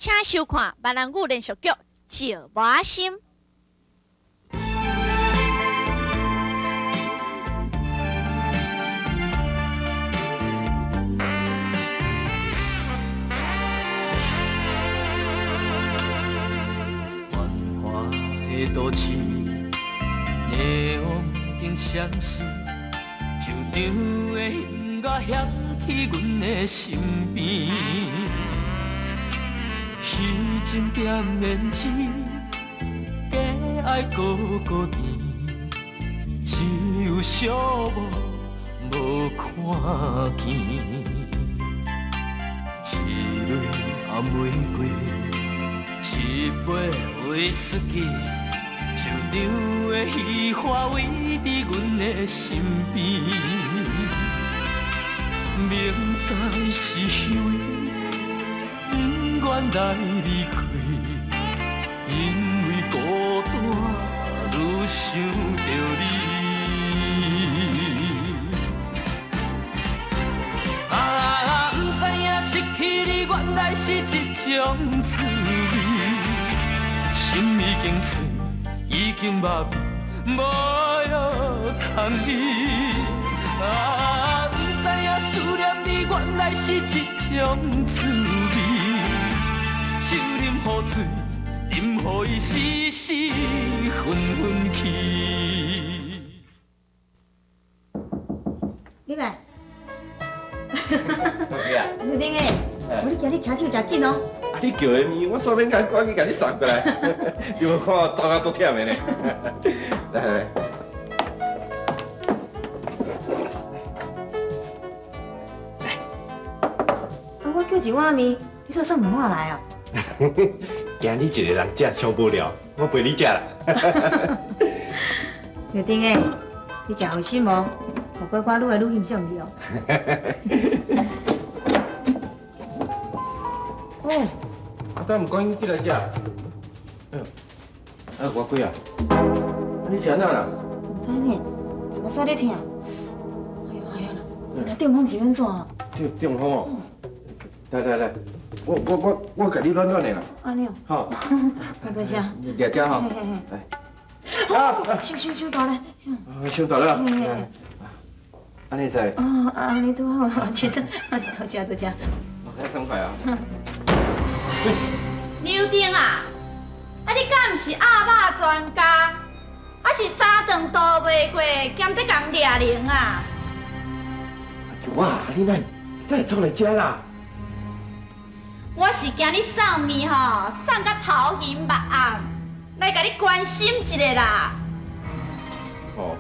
请收看闽南语连续剧《石磨心》。繁华的都市，夜晚灯闪烁，旧场的音乐响起阮的身边。虚情点胭脂，假爱孤孤甜，只有寂寞无看见。一蕊红玫瑰，一杯威士忌，像场的戏花围伫阮的身边。明知是虚伪。不愿来离开，因为孤单愈想着你。啊，不知影失去你原来是一种滋味，心已经碎，已经麻痹，无药通医。啊，不知影思念你原来是一种滋味。酒啉好醉，饮好伊时时昏昏去。你来，老弟啊，刘丁诶，我咧惊你骑手真紧哦。啊，你叫的面，我煞免赶紧甲你送过来。你无看我走啊足忝的呢。来来来，啊，我叫一碗面，你说送两碗来哦。惊你一个人食上无聊，我陪你食啦。刘丁诶，你真有心哦，我乖乖愈来愈欣赏你哦。哦，啊，等毋赶紧进来食。哎呦，啊，偌贵啊？啊，你吃哪啦？唔知呢，头壳煞咧疼。哎呦哎呀啦，你来电风一免怎啊？中风哦。来来来，我甲你暖暖的啦。安尼哦。好，多谢。热食吼。嘿嘿嘿。来。啊，收大来。收到了。嘿嘿嘿。安尼使。哦，安尼拄好，真的，多谢。太爽快啊！刘丁啊，啊你敢毋是鸭肉专家，还是三顿都袂过，兼得共掠零啊？哇，你哪做来食啦？我是惊你送面吼，送甲头晕目暗，来甲你关心一下啦。哦。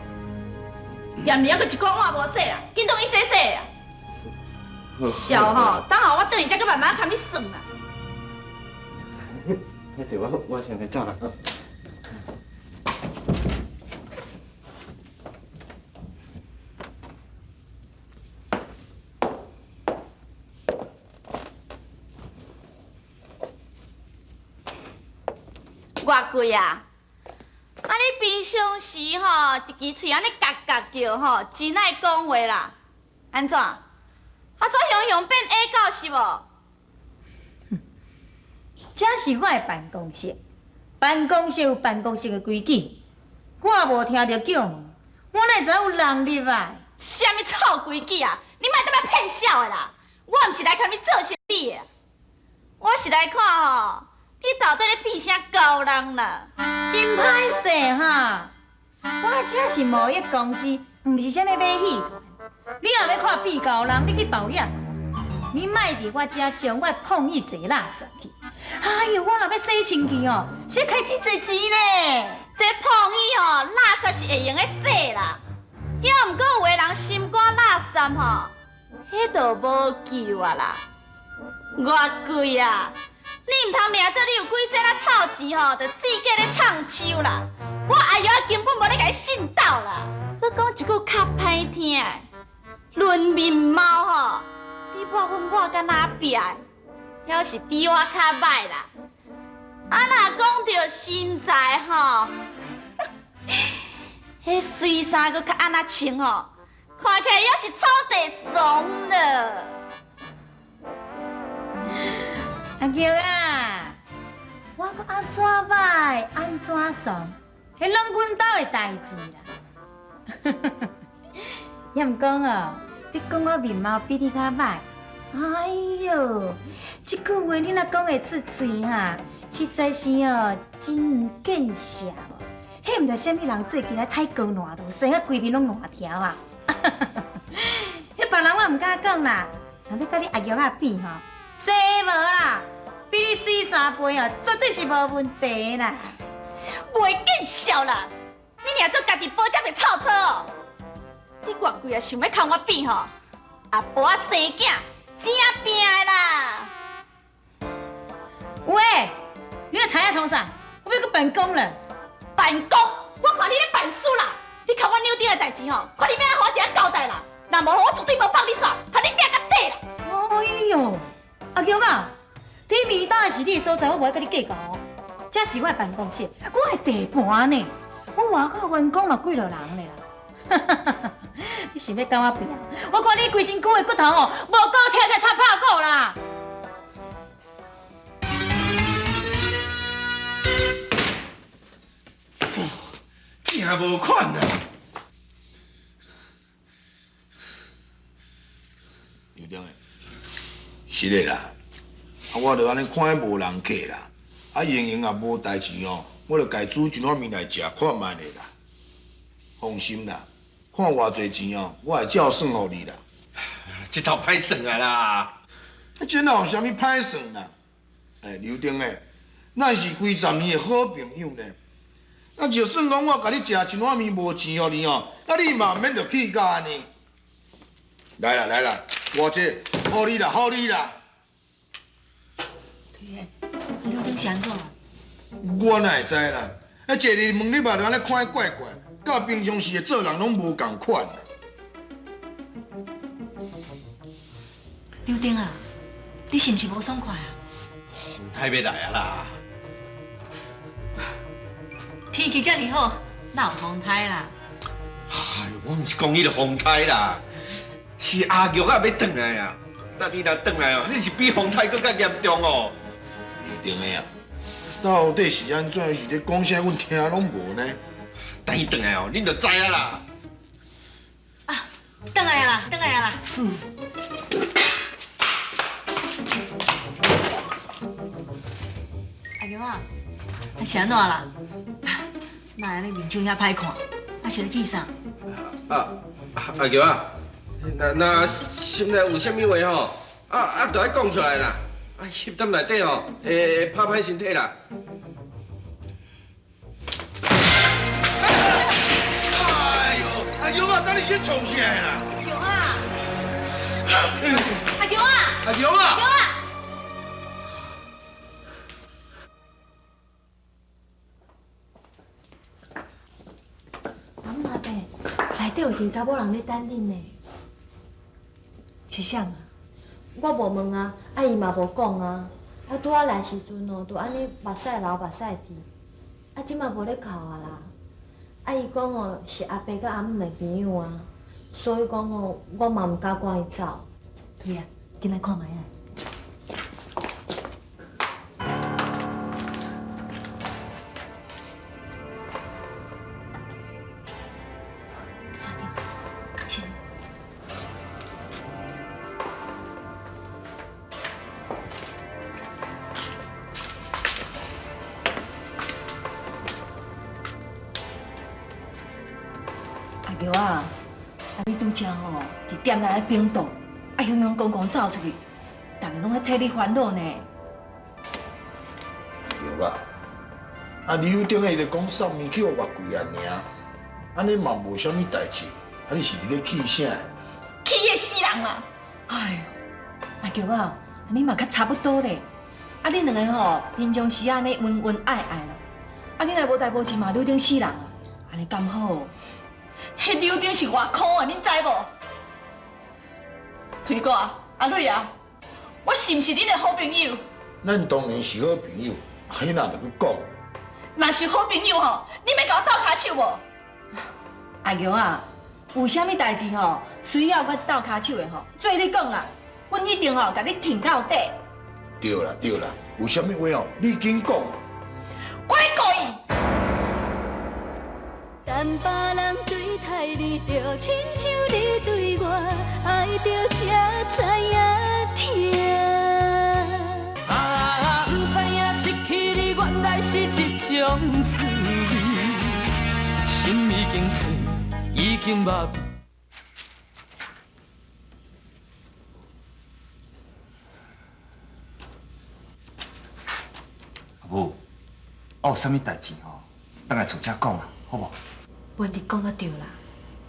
连面还佫一罐碗无洗啦，紧倒去洗洗啊！笑吼，等下我转去才佫慢慢甲你算啦。歹势，我先来走啦。偌贵啊！啊，你平常时吼，一支喙安尼嘎嘎叫吼，真爱讲话啦。安怎？啊，煞雄变A狗是无？这是我的办公室，办公室有办公室的规矩，我无听到叫名，我哪知有人入来？什么臭规矩啊！你莫在那骗笑的啦！我毋是来甲你做生意的，我是来看吼，你到底咧变啥高人啦？真歹势哈！我这是贸易公司，毋是啥物买戏团。你若要看变高人，你去保养。你莫伫我遮将我碰意坐垃圾去。哎呦，我若要洗清气哦，先开真侪钱呢。这碰伊吼，垃圾是会用的洗啦。要毋过有的人心肝垃圾吼，迄就无救啊啦。偌贵啊！你毋通掠做你有几身啊臭钱吼，就四界咧唱秋啦。我哎呦，根本无咧甲你信倒啦。佮讲一句较歹听的，论面貌吼，你抹粉抹甲哪边？还是比我较歹啦。啊，若讲到身材吼，迄水衫佮较安那穿吼，看起来还是草地怂了。阿叫啊！我搁安怎歹，安怎爽，迄拢阮兜的代志啦。也毋讲哦，你讲我面貌比你较歹，哎哟，这句话你若讲会出嘴哈，实在是哦真见笑哦。迄毋着啥物人最近来太高烂路，生啊规面拢烂条啊。迄别人我毋敢讲啦，若要甲你阿玉仔比吼，这无啦，比你水三倍哦，绝对是无问题啦。袂见笑啦！你俩做家己保这袂臭车哦！你偌贵啊，想要跟我比吼？阿婆啊生囝正拼的啦！喂，你在台下冲啥？我要去办公了。办公，我看你咧办事啦！你看我扭顶的代志吼，看你要来好一个交代啦！若无，我绝对无放你煞，看你拼甲底啦！哎呦，阿强啊，这味道是你的所在，我无爱甲你计较哦。这是我的办公室，我的地盘呢。我外口员工嘛几落人咧啦。你想要跟我比啊？我看你规身躯的骨头哦，无够铁才插破骨啦！真无款啊！刘定的，是的啦，我着安尼看无人客啦，盈盈也无代志哦，我着家煮一碗面来食看卖的啦。放心啦，看偌济钱哦，我会照算互你啦。这套歹算啊啦！这哪有啥物歹算啦？刘定的，咱是几十年的好朋友呢。就算讲我甲你食一碗面无钱互你哦，你嘛免着气甲安尼。来啦来啦，偌济，好你啦好你啦。你有当是安怎？我哪会知啦？坐入门你嘛就安尼看伊怪怪，甲平常时的做人拢无共款。刘丁啊，你是毋是无爽快啊？风太要来啊啦！天气遮尔好，哪有风台啦？哎，我毋是讲伊个风台啦，是阿玉啊要转来啊！但你若转来哦，你是比风台更加严重哦。刘定的啊，到底是安怎？是咧讲啥？阮听拢无呢。等伊转来哦，恁就知啊啦。啊，转来啊啦，转来啊啦。阿玉啊，啊是安怎啦？哪安尼面相遐歹看？啊是咧气啥？阿玉啊，那心内有啥物话吼，就爱讲出来啦。翕踮内底吼，会拍歹身体啦。哎呦，阿玉啊，等你去创啥啦？阿强啊！阿强啊！阿玉啊！阿妈伯，内底有一个查某人咧等恁呢。是啥啊？我无问啊，伊嘛无讲啊。拄仔来时阵哦，就安尼目屎流目屎滴，即嘛无咧哭啊啦。伊讲哦，是阿伯甲阿母的朋友啊，所以讲哦，我嘛毋敢赶伊走。对啊，进来看卖啊。是。阿玉啊，你拄则吼伫店内咧冰冻，雄雄公公走出去，大家拢咧替你烦恼呢。对吧？刘定的就讲送面去互偌贵啊尔，安尼嘛无啥物代志，你是伫咧气啥？气个死人啦！哎呦，阿玉啊，你嘛较差不多咧。恁两个吼，平常时安尼恩恩爱爱咯。恁若无代无志嘛，留定死人啊，安尼刚好。迄柳丁是偌苦啊，恁知无？推哥啊，阿蕊啊，我是毋是恁的好朋友？咱当然是好朋友，迄哪着去讲？若是好朋友吼，你要甲我斗骹手无？阿玉啊，有啥物代志吼，需要我斗骹手的吼，做你讲啦，阮一定吼甲你挺到底。对啦对啦，有啥物话哦，你紧讲。我要告伊。但别人对待你，就亲像你对我爱着才知影疼。啊，不知影失去你原来是一种滋味，心已经碎，已经麻痹。阿母，我有啥物代志吼，等下厝遮讲啊，好无？文弟讲得对啦，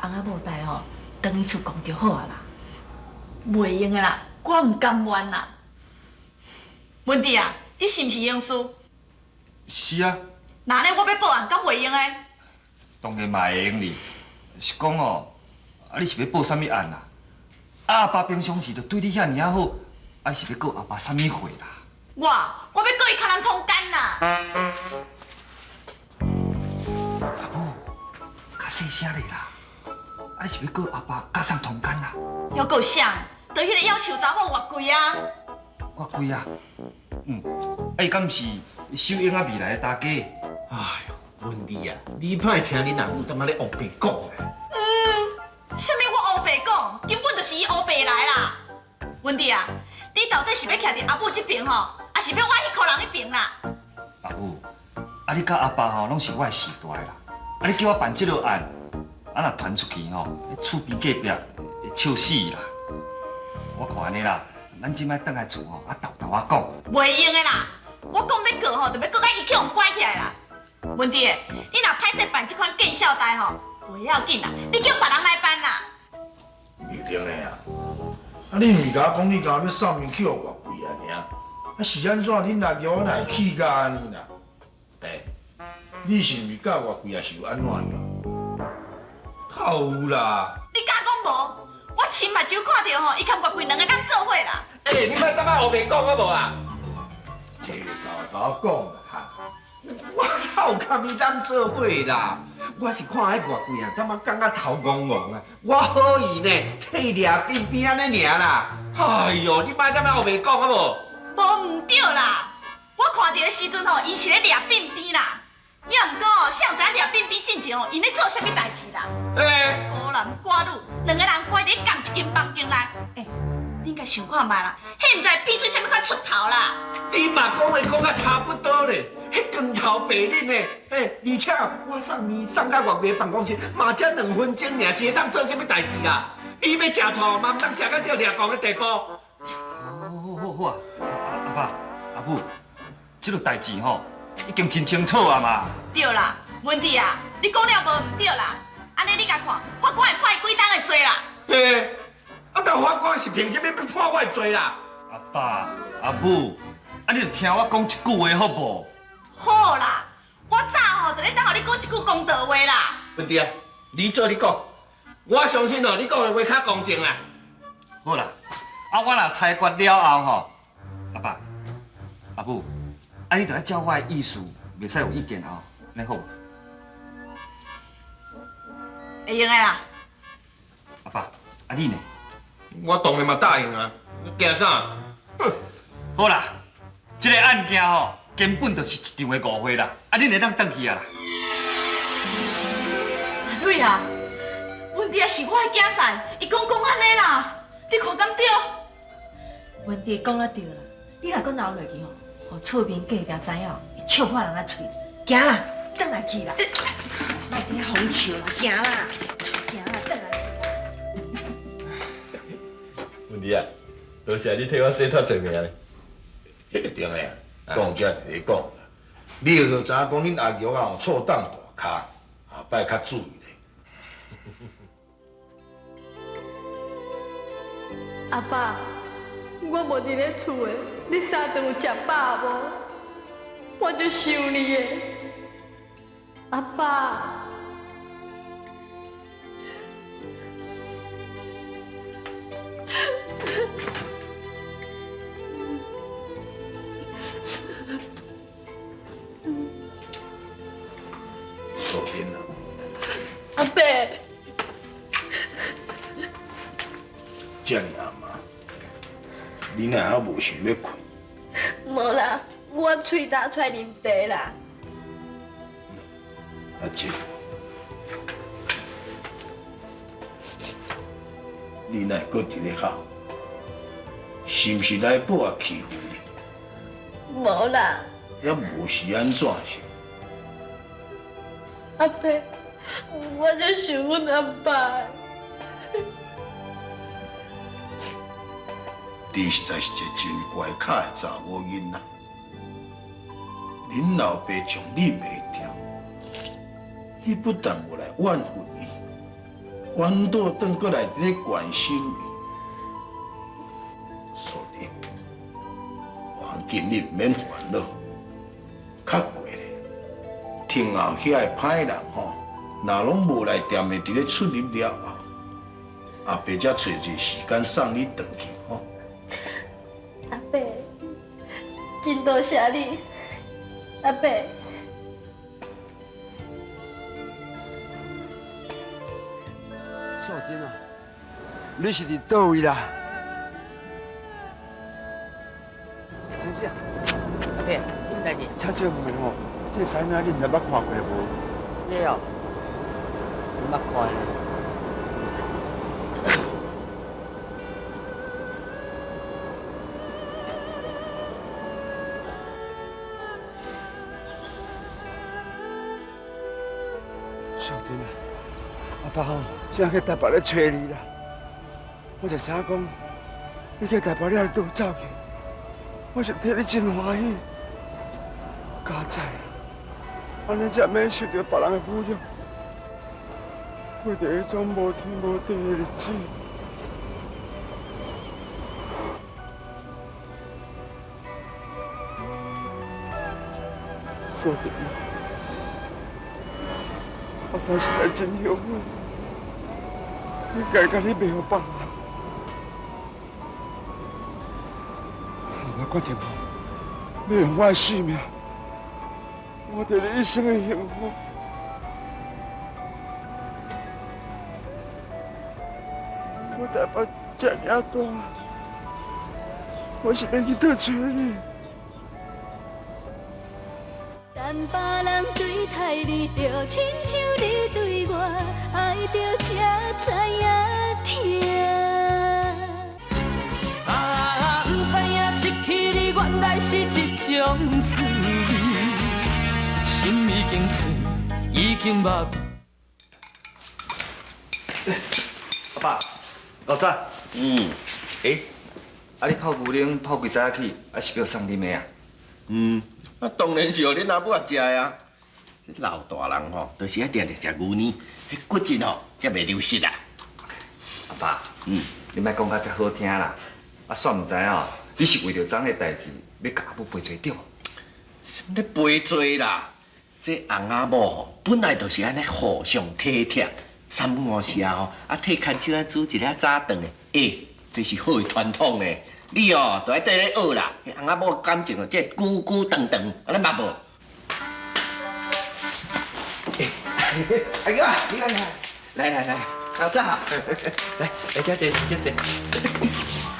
翁仔某代吼，等伊厝讲就好啊啦。袂用的啦，我唔甘愿啦。文弟啊，你是毋是刑事？是啊，那呢，我要报案，敢袂用的？当然嘛会用哩。是讲哦，啊你是要报啥物案啦？阿爸平常时就对你遐尔啊好，还是要告阿爸啥物罪啦？我要告伊牵人通奸啦！阿母，较细声咧啦！啊你是要告阿爸加上通奸啦？要告啥？就迄个要求查某偌贵啊！我贵啊，伊敢毋是收养啊未来的大家？哎呦，文弟啊，你歹听恁阿母他妈咧黑白讲啊！啥物我黑白讲，根本就是伊黑白来啦！文弟啊，你到底是要徛伫阿母这边吼，还是要我迄箍人迄边啦？阿母，啊你甲阿爸吼拢是我的时代啦，啊你叫我办这个案，啊若传出去吼，厝边隔壁会笑死啦！我看安尼啦，咱即摆倒来厝吼，啊豆豆啊讲，袂用的啦！我讲要告吼，就要告甲伊去互关起来啦！文弟，你若歹势办这款见笑代吼，袂要紧啦，你叫别人来办啦。一定的啊！啊，你毋是甲我讲你甲要送面去互偌贵啊？尔啊是安怎？恁阿舅哪会气甲安尼啦？你是毋是甲偌贵啊？是有安怎样？好啦，你敢讲无？我亲目睭看到吼，伊甲偌贵两个人做伙啦。你莫当我黑白讲好无啊？这豆豆讲啦哈。我哪有甲伊当做伙啦？我是看迄偌贵啊，他妈感觉头戆戆啊！我好意呢，替掠边边安尼尔啦。哎呦，你莫当我黑白讲好无？无唔对啦，我看到的时阵吼，伊是咧掠便便啦。也毋过吼，谁知掠便便进前吼，因咧做啥物代志啦？孤男寡女，两个人关伫同一间房间内，你应该想看卖啦，迄毋知变出啥物款出头啦？你嘛讲话讲甲差不多咧，迄光头白领的，而且我送面送到外面办公室，嘛才2分钟尔，是会当做啥物代志啦？你要食醋，嘛毋通食到这掠光的地步。好啊，阿爸阿母，这个代志吼已经真清楚啊嘛。对啦，文弟啊，你讲了无唔对啦，安尼你甲看，法官会判几档的罪啦？但法官是凭啥物要判我的罪啦？阿爸阿母，啊你就听我讲一句话好无？好啦，我早吼就咧等候你讲一句公道话啦。文弟啊，你做你讲，我相信哦，你讲的话较公正啦。好啦，啊我若裁决了后吼，阿爸阿母，啊你着要照我的意思，袂使有意见哦，安尼好无？会用的啦。阿爸，啊你呢？我当然嘛答应啊，惊啥？好啦，这个案件吼，根本就是一场的误会啦，啊恁会当转去啊啦。阿蕊啊，文弟啊是我的囝婿，伊讲安尼啦，你看敢对？文弟讲得对啦，你若搁闹落去吼，互厝边隔壁知影，会笑破人啊嘴。行啦，转来去啦，莫伫遐哄笑啦，行啦，行啦，转来。文弟啊，多谢你替我洗脱罪名咧。一定的，讲遮你讲啦。你就知影讲恁阿舅啊，错当大骹，后摆较注意咧。阿爸，我无伫咧厝诶，你三顿有食饱无？我就想你诶，阿爸。老天啊！阿伯，遮尔暗啊，你哪还无想要困？无啦，我喙焦出来啉茶啦。阿姐，你哪会搁伫咧喊？是毋是来宝啊欺负你？无啦，也无是安怎是？阿伯，我就想阮阿爸。你实在是一个真乖巧的查某囡仔。恁老爸将你卖掉，你不但无来挽回伊，反倒转过来咧关心伊。所以，我今日免烦恼，较过咧。听后遐个歹人吼，若拢无来店的伫咧出入了后，阿伯才找一个时间送你回去吼。阿伯，真多谢你，阿伯。少珍啊，你是伫倒位啦？先生，阿伯，什么代志？请借问吼，这产品你毋知捌看过无？这哦，捌看咧。少珍啊，阿爸吼，正去台北咧找你啦。我就知影讲，你去台北了就走去，我是替你真欢喜。佳仔，安尼才免受到别人的侮辱，过着迄种无天无地的日子。少珍，阿爸实在真后悔，应该甲你袂好放啊！我决定要用我的性命换得你一生的幸福。我才把这尔大，我是要去倒找你。等别人对待你，就亲像你对我，爱着才知影疼。啊，不知影失去你原来是一种滋味，心已经碎，已经麻痹。阿爸，老早，啊你泡牛奶泡几早起，还是要送啉的啊？那当然是互恁阿母食的啊。这老大人吼，就是爱定定食牛奶，迄骨质吼才袂流失啊。阿爸，你莫讲甲遮好听啦，啊煞毋知哦，你是为着昨个代志要甲阿母赔罪着？什么咧赔罪啦？这翁仔某吼，本来就是安尼互相体贴，三五时啊吼，啊替牵手啊煮一粒早顿的，这是好的传统呢。你哦，都爱缀咧学啦。迄翁仔某感情哦，这久久长长，安尼捌无？阿舅啊，你看，来，老早，来这，这。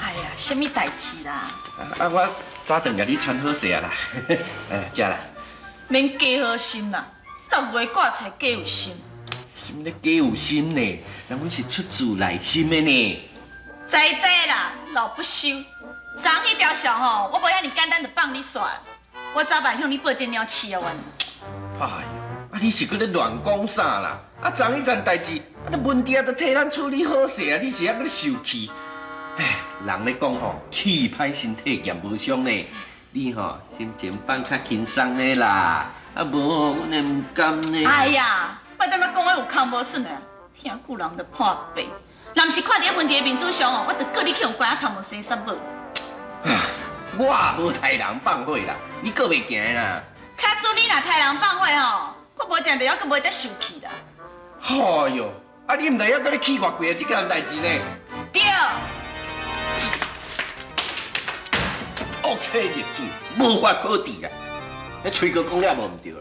哎呀，什么代志啦？我早顿甲你穿好势啊啦，食啦。免加好心啦，若袂挂才加有心。什么咧加有心呢？人阮是出自内心的呢。知啦，老不休。昨迄条上吼，我无遐尼简单就放你煞，我早晚向你报这鸟饲啊阮。哎呦，你是搁咧乱讲啥啦？昨迄件代志，都问题都替咱处理好势啊，你是还搁咧受气？哎，人咧讲吼，气歹身体健无伤呢。你吼心情放较轻松的啦，无阮会唔甘呢。哎呀，我踮遐讲话有空无顺啊，听久人就破病。若毋是看伫问题的面子上哦，我就告你去用关仔头毛洗煞无。我也无替人放火啦，你搁袂行啦。假使你若替人放火吼，我无定着还阁无遮受气啦。哎哟，你毋知还搁咧气偌贵啊？这件代志呢？对。恶妻逆子，无法可治啊！迄崔哥讲了无毋对啊。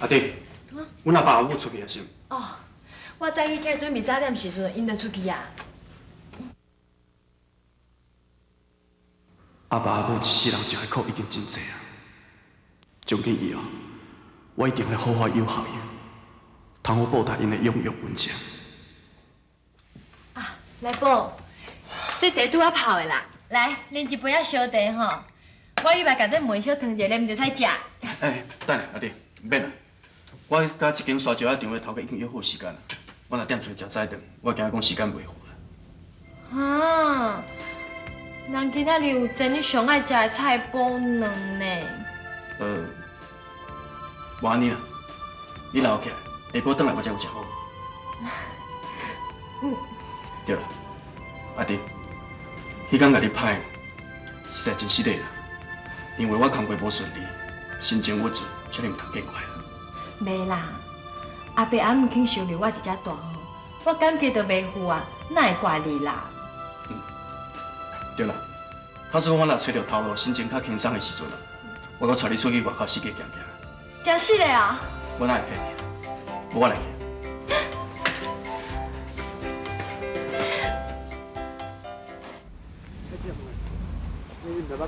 阿弟，阮阿爸阿母出去啊是？哦，我早起起准备早点时阵，因就出去啊。阿爸阿母一世人吃的苦已经真济啊。从今以后，我一定会好好友好伊，通好报答因的养育文章。啊，来宝，这茶拄啊泡的啦，来啉一杯仔烧茶吼。我以为甲这糜小汤一啉就使食。哎，等下阿弟，唔免啦，我甲一间沙石仔电话头家已经约好时间了。我若点出来食早顿，我惊讲时间袂赴啦。啊，人今仔日有整你上爱食的菜脯卵呢。无安尼啦，你留起来，下晡转来我才有食好。对啦，阿弟，迄天甲你拍，实在真失礼啦。因为我工作无顺利，心情郁卒，却你唔通见怪啦。袂啦，阿伯阿母肯收留我一只大号，我感觉到袂负啊，哪会怪你啦？对啦，假使我若找到头路，心情较轻松的时阵啊，我搁带你出去外口四界行行。真是的啊！我哪会骗你？无我来去。你唔捌看过？